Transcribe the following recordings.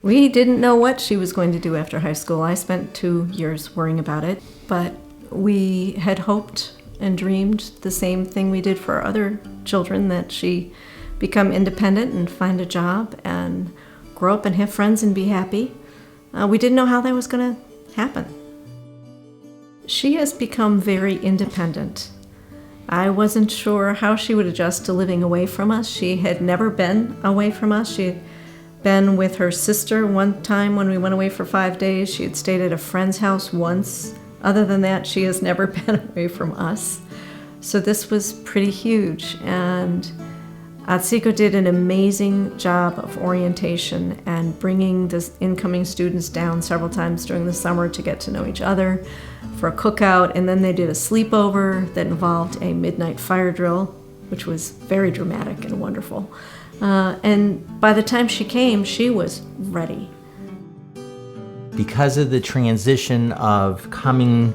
We didn't know what she was going to do after high school. I spent 2 years worrying about it, but we had hoped and dreamed the same thing we did for our other children, that she become independent and find a job and grow up and have friends and be happy. We didn't know how that was going to happen. She has become very independent. I wasn't sure how she would adjust to living away from us. She had never been away from us. She had been with her sister one time when we went away for 5 days. She had stayed at a friend's house once. Other than that, she has never been away from us. So this was pretty huge. And Atsuko did an amazing job of orientation and bringing the incoming students down several times during the summer to get to know each other for a cookout. And then they did a sleepover that involved a midnight fire drill, which was very dramatic and wonderful. And by the time she came, she was ready. Because of the transition of coming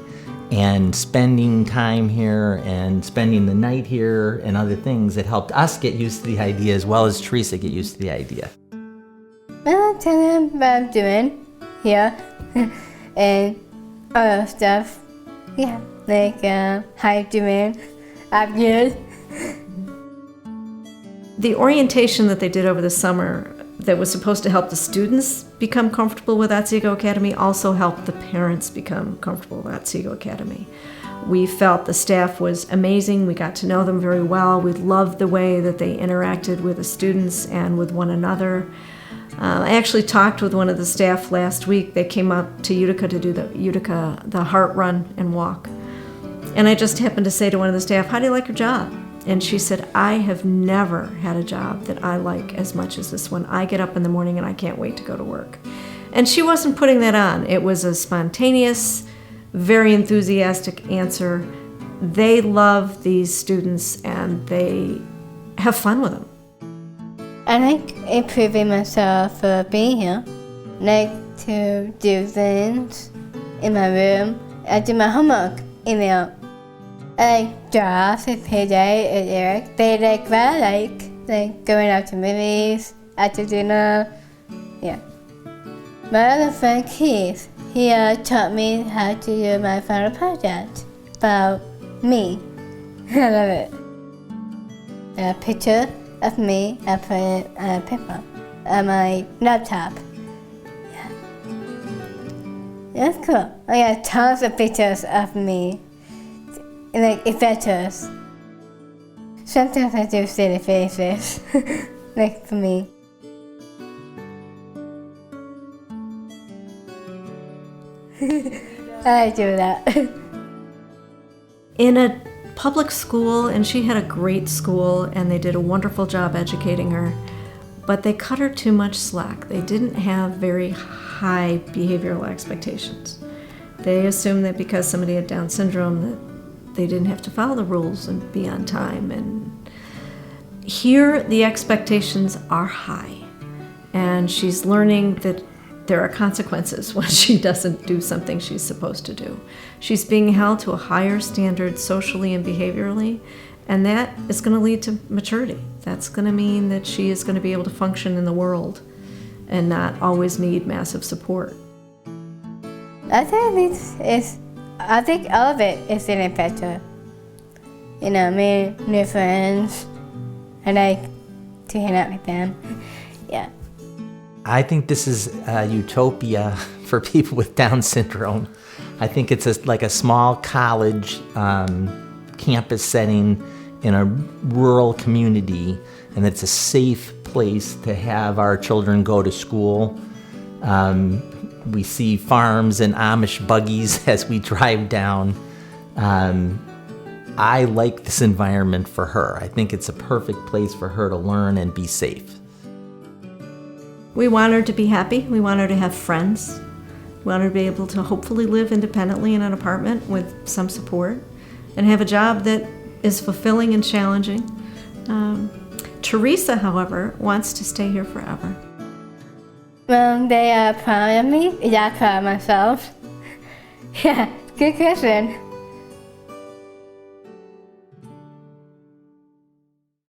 and spending time here and spending the night here and other things, it helped us get used to the idea as well as Theresa get used to the idea. I'll tell them what I'm doing here and other stuff. Yeah, like how you doing? I'm good. The orientation that they did over the summer that was supposed to help the students become comfortable with Atsuko Academy also helped the parents become comfortable with Atsuko Academy. We felt the staff was amazing. We got to know them very well. We loved the way that they interacted with the students and with one another. I actually talked with one of the staff last week. They came up to Utica to do the heart run and walk. And I just happened to say to one of the staff, "How do you like your job?" And she said, "I have never had a job that I like as much as this one. I get up in the morning and I can't wait to go to work." And she wasn't putting that on. It was a spontaneous, very enthusiastic answer. They love these students and they have fun with them. I like improving myself for being here. I like to do things in my room. I do my homework in there. I like drafts with PJ and Eric. They like what I like going out to movies, after dinner. Yeah. My other friend Keith, he taught me how to do my final project about me. I love it. A picture of me, I put it on a paper on my laptop. Yeah. That's cool. I got tons of pictures of me. And like adventures. Sometimes I do silly faces, like for me. I do that. In a public school, and she had a great school, and they did a wonderful job educating her, but they cut her too much slack. They didn't have very high behavioral expectations. They assumed that because somebody had Down syndrome that they didn't have to follow the rules and be on time. And here the expectations are high. And she's learning that there are consequences when she doesn't do something she's supposed to do. She's being held to a higher standard socially and behaviorally, and that is going to lead to maturity. That's going to mean that she is going to be able to function in the world and not always need massive support. I think all of it is getting better. You know, meeting new friends. I like to hang out with them. Yeah. I think this is a utopia for people with Down syndrome. I think it's like a small college campus setting in a rural community, and it's a safe place to have our children go to school. We see farms and Amish buggies as we drive down. I like this environment for her. I think it's a perfect place for her to learn and be safe. We want her to be happy. We want her to have friends. We want her to be able to hopefully live independently in an apartment with some support and have a job that is fulfilling and challenging. Theresa, however, wants to stay here forever. Well, they are proud of me. Is I proud of myself? Yeah, good question.